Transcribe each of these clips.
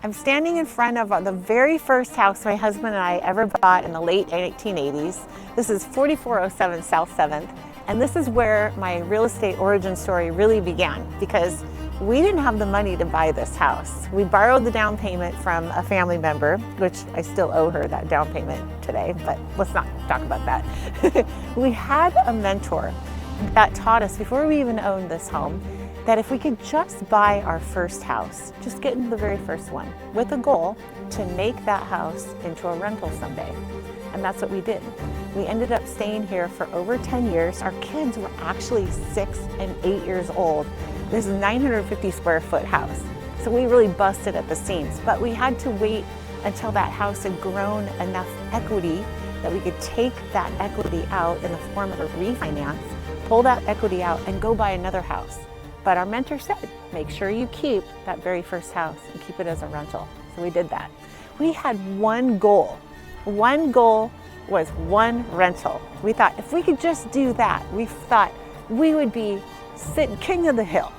I'm standing in front of the very first house my husband and I ever bought in the late 1880s. This is 4407 South 7th, and this is where my real estate origin story really began, because we didn't have the money to buy this house. We borrowed the down payment from a family member, which I still owe her that down payment today, but let's not talk about that. We had a mentor that taught us before we even owned this home that if we could just buy our first house, just get into the very first one, with a goal to make that house into a rental someday. And that's what we did. We ended up staying here for over 10 years. Our kids were actually 6 and 8 years old. This is a 950 square foot house. So we really busted at the seams, but we had to wait until that house had grown enough equity that we could take that equity out in the form of a refinance, pull that equity out and go buy another house. But our mentor said, make sure you keep that very first house and keep it as a rental. So we did that. We had one goal. One goal was one rental. We thought if we could just do that, we thought we would be king of the hill.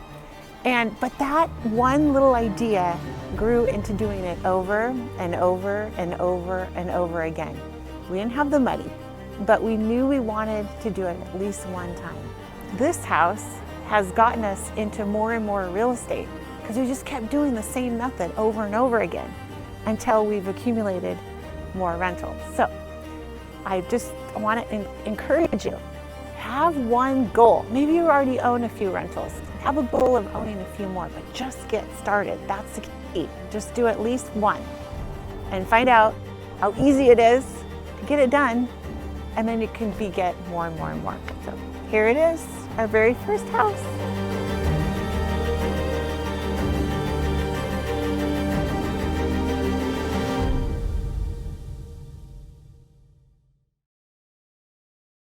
But that one little idea grew into doing it over and over and over and over again. We didn't have the money, but we knew we wanted to do it at least one time. This house has gotten us into more and more real estate because we just kept doing the same method over and over again until we've accumulated more rentals. So I just want to encourage you, have one goal. Maybe you already own a few rentals. Have a goal of owning a few more, but just get started. That's the key. Just do at least one and find out how easy it is to get it done, and then you can get more and more and more. So here it is, our very first house.